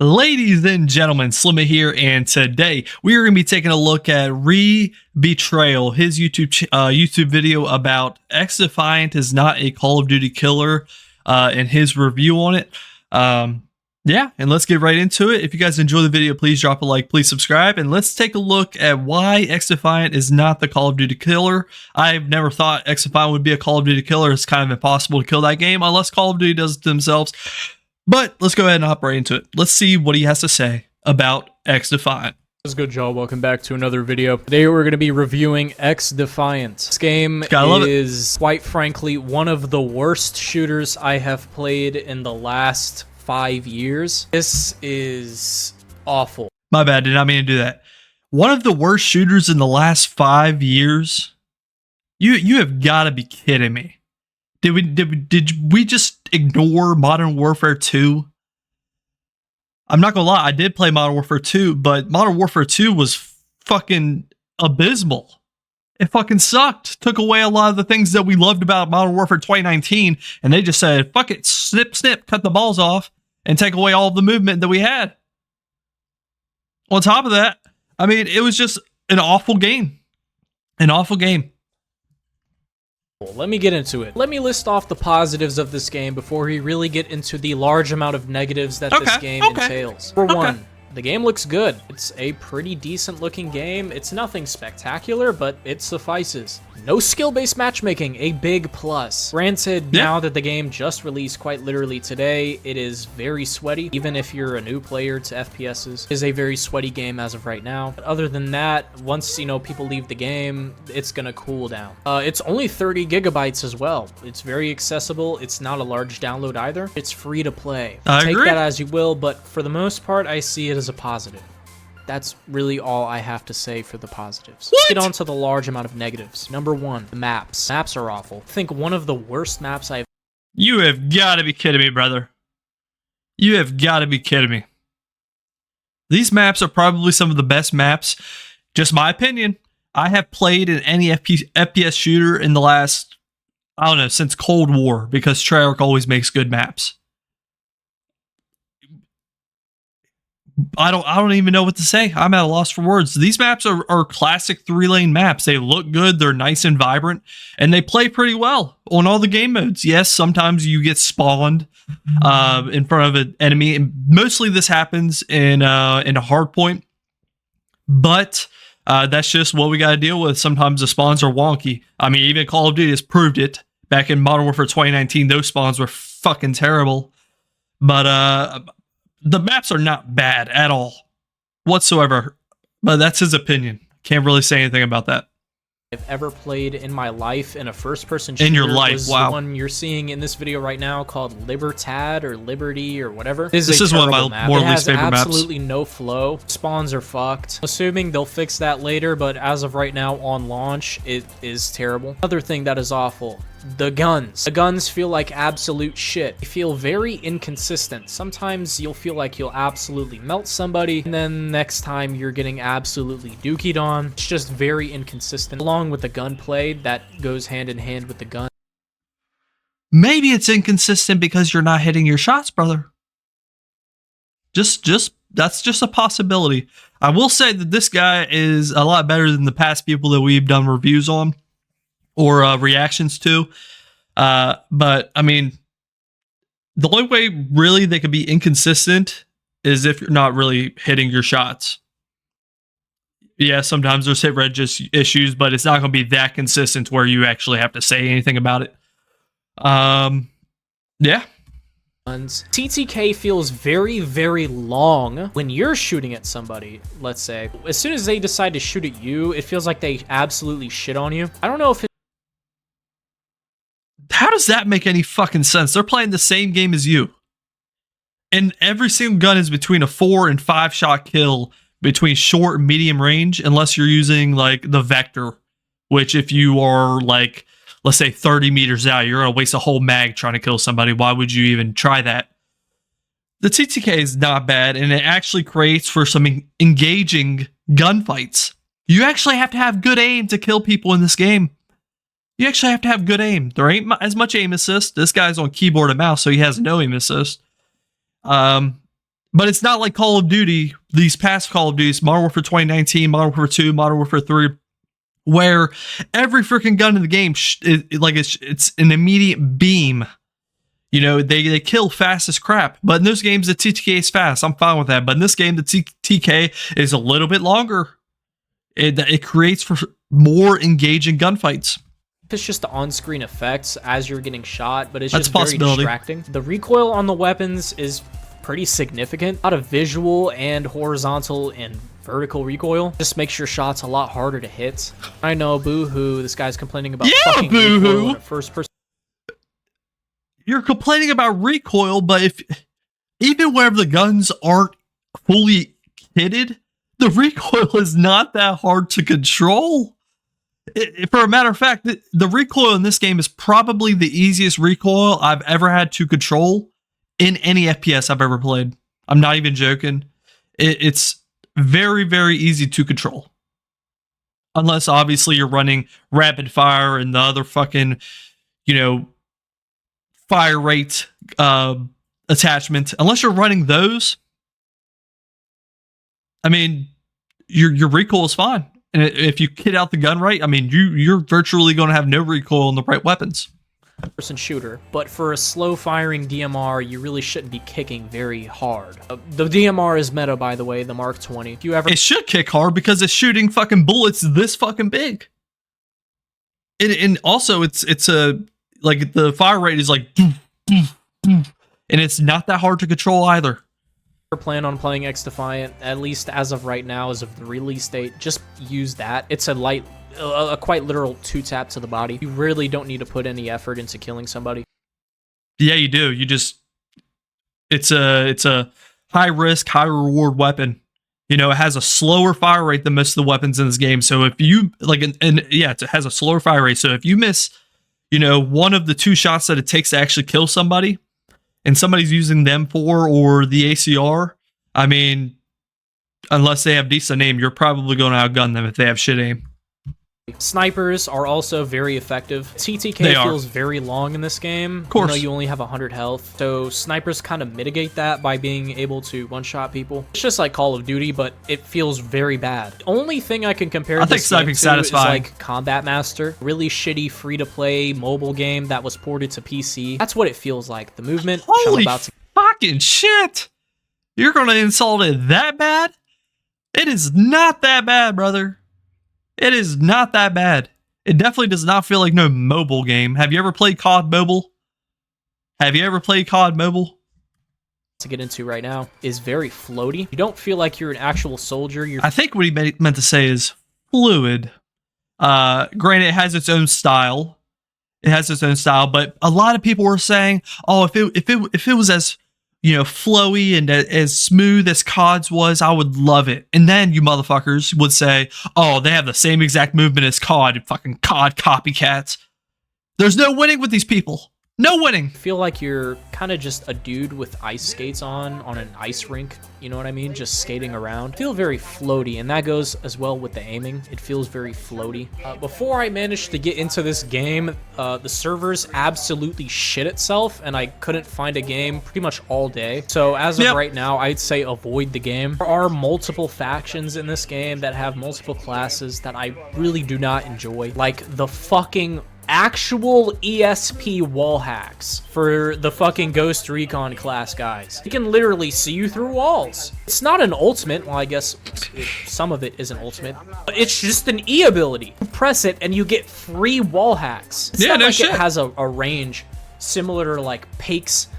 Ladies and gentlemen, Slimma here, and today we are going to be taking a look at Betrayal, his YouTube video about Xdefiant is not a Call of Duty killer, and his review on it. Yeah, and let's get right into it. If you guys enjoy the video, please drop a like, please subscribe, and let's take a look at why Xdefiant is not the Call of Duty killer. I've never thought Xdefiant would be a Call of Duty killer. It's kind of impossible to kill that game unless Call of Duty does it themselves. But let's go ahead and hop right into it. Let's see what he has to say about Xdefiant. What's good, y'all? Welcome back to another video. Today we're going to be reviewing Xdefiant. This game is, quite frankly, one of the worst shooters I have played in the last 5 years. This is awful. My bad, did not mean to do that. One of the worst shooters in the last 5 years? You have got to be kidding me. Did we just ignore Modern Warfare 2? I'm not gonna lie, I did play Modern Warfare 2, but Modern Warfare 2 was fucking abysmal. It fucking sucked. Took away a lot of the things that we loved about Modern Warfare 2019, and they just said, fuck it, snip, snip, cut the balls off, and take away all of the movement that we had. On top of that, I mean, it was just an awful game. An awful game. Let me get into it. Let me list off the positives of this game before we really get into the large amount of negatives that this game entails. For one, the game looks good. It's a pretty decent looking game. It's nothing spectacular, but it suffices. No skill-based matchmaking, a big plus. Granted, now that the game just released quite literally today, it is very sweaty. Even if you're a new player to FPSs, it is a very sweaty game as of right now. But other than that, once, people leave the game, it's gonna cool down. It's only 30 gigabytes as well. It's very accessible. It's not a large download either. It's free to play. Take that as you will, but for the most part, I see it as a positive. That's really all I have to say for the positives. Let's get on to the large amount of negatives. Number one, the maps. Maps are awful. I think one of the worst maps I've... You have got to be kidding me, brother. You have got to be kidding me. These maps are probably some of the best maps. Just my opinion. I have played in any FPS shooter in the last, I don't know, since Cold War, because Treyarch always makes good maps. I don't even know what to say. I'm at a loss for words. These maps are classic 3-lane maps. They look good. They're nice and vibrant, and they play pretty well on all the game modes. Yes, sometimes you get spawned in front of an enemy, and mostly this happens in a hardpoint. But that's just what we got to deal with. Sometimes the spawns are wonky. I mean, even Call of Duty has proved it. Back in Modern Warfare 2019, those spawns were fucking terrible. But the maps are not bad at all whatsoever, but that's his opinion. Can't really say anything about that. I've ever played in my life in a first-person shooter. In your life, was wow. The one you're seeing in this video right now called Libertad or Liberty or whatever. This is one of my more least favorite maps. It has absolutely no flow. Spawns are fucked. Assuming they'll fix that later, but as of right now on launch, it is terrible. Another thing that is awful. The guns. The guns feel like absolute shit. They feel very inconsistent. Sometimes you'll feel like you'll absolutely melt somebody, and then next time you're getting absolutely dookied on. It's just very inconsistent. Along with the gunplay that goes hand in hand with the gun. Maybe it's inconsistent because you're not hitting your shots, brother. That's just a possibility. I will say that this guy is a lot better than the past people that we've done reviews on or reactions to. But I mean, the only way really they could be inconsistent is if you're not really hitting your shots. Yeah, sometimes there's hit rate issues, but it's not going to be that consistent where you actually have to say anything about it. Yeah. TTK feels very, very long when you're shooting at somebody, let's say. As soon as they decide to shoot at you, it feels like they absolutely shit on you. I don't know if How does that make any fucking sense? They're playing the same game as you. And every single gun is between a 4 and 5 shot kill between short and medium range, unless you're using like the Vector, which if you are like, let's say 30 meters out, you're going to waste a whole mag trying to kill somebody. Why would you even try that? The TTK is not bad, and it actually creates for some engaging gunfights. You actually have to have good aim to kill people in this game. You actually have to have good aim. There ain't as much aim assist. This guy's on keyboard and mouse, so he has no aim assist. But it's not like Call of Duty, these past Call of Duties, Modern Warfare 2019, Modern Warfare 2, Modern Warfare 3, where every freaking gun in the game, it's an immediate beam. You know, they kill fast as crap. But in those games, the TTK is fast. I'm fine with that. But in this game, the TK is a little bit longer. It creates for more engaging gunfights. It's just the on-screen effects as you're getting shot, but it's That's just very distracting. The recoil on the weapons is pretty significant. A lot of visual and horizontal and vertical recoil. Just makes your shots a lot harder to hit. I know, boo-hoo, this guy's complaining about fucking recoil in a first-person. You're complaining about recoil, but even wherever the guns aren't fully kitted, the recoil is not that hard to control. For a matter of fact, the recoil in this game is probably the easiest recoil I've ever had to control in any FPS I've ever played. I'm not even joking. It's very, very easy to control. Unless, obviously, you're running rapid fire and the other fucking, fire rate attachment. Unless you're running those, I mean, your recoil is fine. And if you kit out the gun right, I mean, you're virtually going to have no recoil on the right weapons. Person shooter, but for a slow firing DMR, you really shouldn't be kicking very hard. The DMR is meta, by the way, the Mark 20. It should kick hard because it's shooting fucking bullets this fucking big. And also, it's a like the fire rate is like, and it's not that hard to control either. Plan on playing Xdefiant, at least as of right now, as of the release date, just use that. It's a quite literal 2-tap to the body. You really don't need to put any effort into killing somebody. Yeah, you do. It's a high risk, high reward weapon. It has a slower fire rate than most of the weapons in this game. So if you it has a slower fire rate. So if you miss, one of the 2 shots that it takes to actually kill somebody, and somebody's using them or the ACR, I mean, unless they have decent aim, you're probably going to outgun them if they have shit aim. Snipers are also very effective. TTK feels very long in this game. Of course. You only have 100 health. So snipers kind of mitigate that by being able to one-shot people. It's just like Call of Duty, but it feels very bad. The only thing I can compare this game to is like Combat Master. Really shitty free-to-play mobile game that was ported to PC. That's what it feels like. The movement. Holy fucking shit! You're going to insult it that bad? It is not that bad, brother. It is not that bad. It definitely does not feel like no mobile game. Have you ever played COD Mobile? To get into right now is very floaty. You don't feel like you're an actual soldier. I think what he meant to say is fluid. Granted, it has its own style. But a lot of people were saying, "Oh, if it was as flowy and as smooth as COD's was, I would love it." And then you motherfuckers would say, "Oh, they have the same exact movement as COD, fucking COD copycats." There's no winning with these people. No winning. I feel like you're kind of just a dude with ice skates on an ice rink. You know what I mean? Just skating around. I feel very floaty, and that goes as well with the aiming. It feels very floaty. Before I managed to get into this game, the servers absolutely shit itself, and I couldn't find a game pretty much all day. So as of right now, I'd say avoid the game. There are multiple factions in this game that have multiple classes that I really do not enjoy. Like the fucking actual ESP wall hacks for the fucking Ghost Recon class guys. You can literally see you through walls. It's not an ultimate. Well, I guess some of it is an ultimate. But it's just an E ability. You press it and you get free wall hacks. It's not like it has a range similar to like Pake's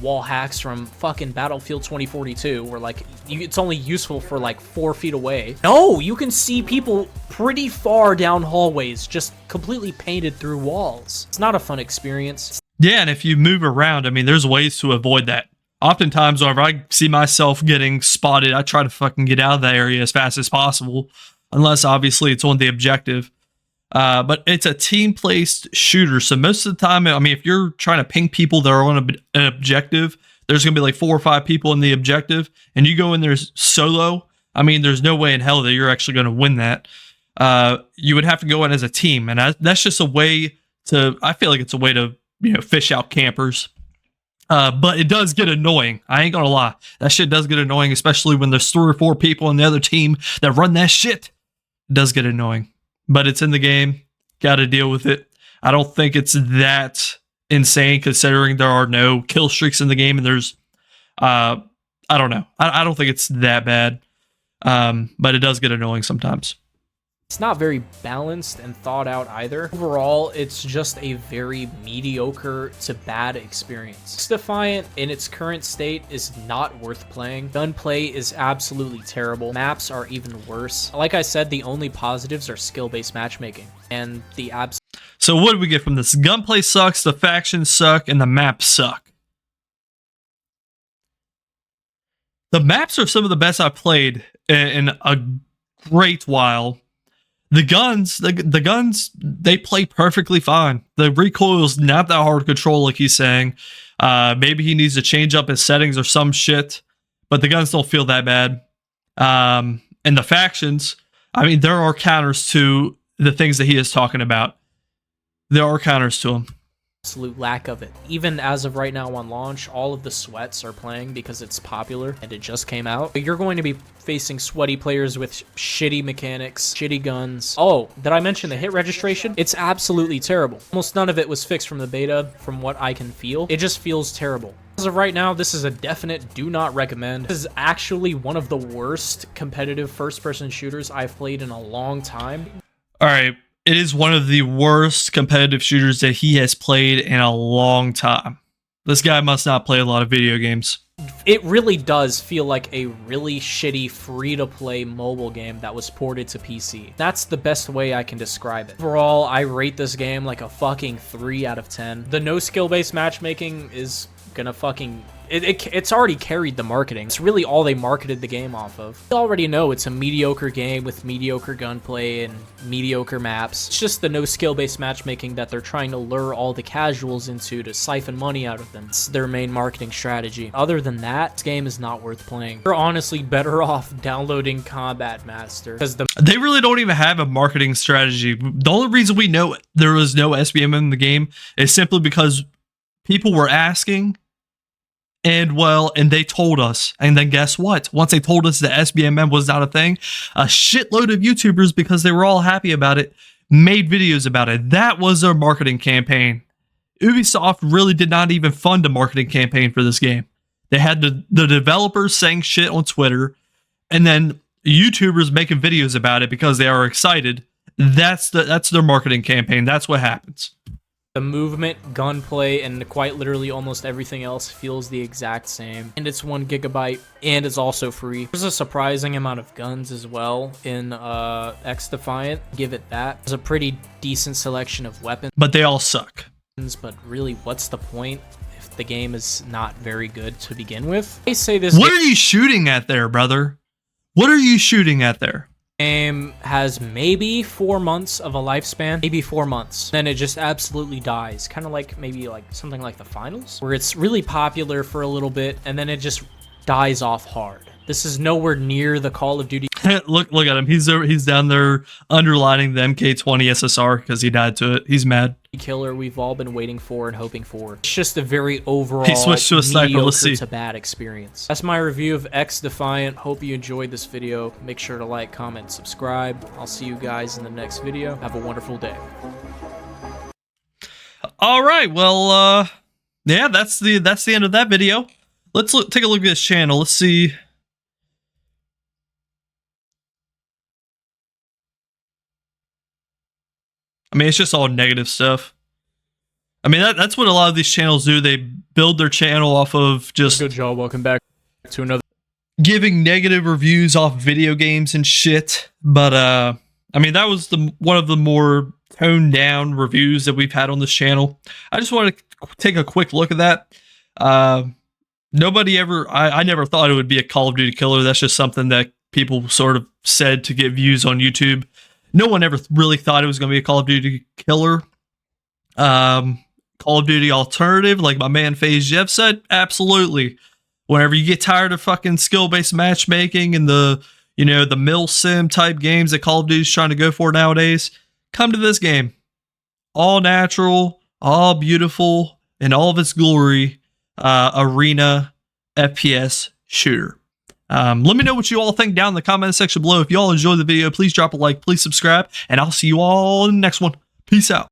wall hacks from fucking Battlefield 2042, where like it's only useful for like 4 feet away. No, you can see people pretty far down hallways, just completely painted through walls. It's not a fun experience. Yeah, and if you move around, I mean, there's ways to avoid that. Oftentimes, whenever I see myself getting spotted, I try to fucking get out of that area as fast as possible, unless obviously it's on the objective. But it's a team-placed shooter, so most of the time, I mean, if you're trying to ping people that are on an objective, there's going to be like 4 or 5 people in the objective, and you go in there solo, I mean, there's no way in hell that you're actually going to win that. You would have to go in as a team, and that's just a way to, I feel like it's a way to, fish out campers. But it does get annoying. I ain't gonna lie. That shit does get annoying, especially when there's 3 or 4 people on the other team that run that shit. It does get annoying. But it's in the game. Gotta deal with it. I don't think it's that insane considering there are no kill streaks in the game and there's I don't know. I don't think it's that bad. But it does get annoying sometimes. It's not very balanced and thought out either. Overall, it's just a very mediocre to bad experience. Xdefiant in its current state is not worth playing. Gunplay is absolutely terrible. Maps are even worse. Like I said, the only positives are skill-based matchmaking. And the So what do we get from this? Gunplay sucks, the factions suck, and the maps suck. The maps are some of the best I've played in a great while. The guns, they play perfectly fine. The recoil's not that hard to control, like he's saying. Maybe he needs to change up his settings or some shit, but the guns don't feel that bad. And the factions, I mean, there are counters to the things that he is talking about. There are counters to them. Absolute lack of it. Even as of right now on launch, all of the sweats are playing because it's popular and it just came out. You're going to be facing sweaty players with shitty mechanics, shitty guns. Oh, did I mention the hit registration? It's absolutely terrible. Almost none of it was fixed from the beta, from what I can feel. It just feels terrible. As of right now, this is a definite do not recommend. This is actually one of the worst competitive first-person shooters I've played in a long time. All right. It is one of the worst competitive shooters that he has played in a long time. This guy must not play a lot of video games. It really does feel like a really shitty free-to-play mobile game that was ported to PC. That's the best way I can describe it. Overall, I rate this game like a fucking 3 out of 10. The no skill-based matchmaking is gonna fucking... It's already carried the marketing. It's really all they marketed the game off of. You already know it's a mediocre game with mediocre gunplay and mediocre maps. It's just the no skill-based matchmaking that they're trying to lure all the casuals into to siphon money out of them. It's their main marketing strategy. Other than that, this game is not worth playing. You're honestly better off downloading Combat Master because they really don't even have a marketing strategy. The only reason we know there was no SBM in the game is simply because people were asking. And they told us. And then guess what? Once they told us that SBMM was not a thing, a shitload of YouTubers, because they were all happy about it, made videos about it. That was their marketing campaign. Ubisoft really did not even fund a marketing campaign for this game. They had the developers saying shit on Twitter, and then YouTubers making videos about it because they are excited. That's their marketing campaign. That's what happens. The movement, gunplay, and quite literally almost everything else feels the exact same. And it's 1 GB, and it's also free. There's a surprising amount of guns as well in Xdefiant. Give it that. There's a pretty decent selection of weapons. But they all suck. But really, what's the point if the game is not very good to begin with? I say this. What are you shooting at there, brother? What are you shooting at there? Game has maybe 4 months of a lifespan, maybe 4 months. Then it just absolutely dies. Kind of like maybe like something like the finals, where it's really popular for a little bit and then it just dies off hard. This is nowhere near the Call of Duty. look at him. He's down there underlining the MK20 SSR because he died to it. He's mad. Killer we've all been waiting for and hoping for. It's just a very overall he switched to a sniper. Let's see. To bad experience. That's my review of Xdefiant. Hope you enjoyed this video. Make sure to like, comment, subscribe. I'll see you guys in the next video. Have a wonderful day. All right. Well, yeah, that's the end of that video. Let's take a look at this channel. Let's see. I mean, it's just all negative stuff. I mean, that's what a lot of these channels do. They build their channel off of just... Good job. Welcome back to another... Giving negative reviews off video games and shit. But, I mean, that was one of the more toned down reviews that we've had on this channel. I just want to take a quick look at that. Nobody ever... I never thought it would be a Call of Duty killer. That's just something that people sort of said to get views on YouTube. No one ever really thought it was going to be a Call of Duty killer. Call of Duty alternative, like my man FaZe Jeff said, absolutely. Whenever you get tired of fucking skill-based matchmaking and the mill sim type games that Call of Duty's trying to go for nowadays, come to this game. All natural, all beautiful, in all of its glory. arena FPS shooter. Let me know what you all think down in the comment section below. If you all enjoyed the video, please drop a like, please subscribe, and I'll see you all in the next one. Peace out.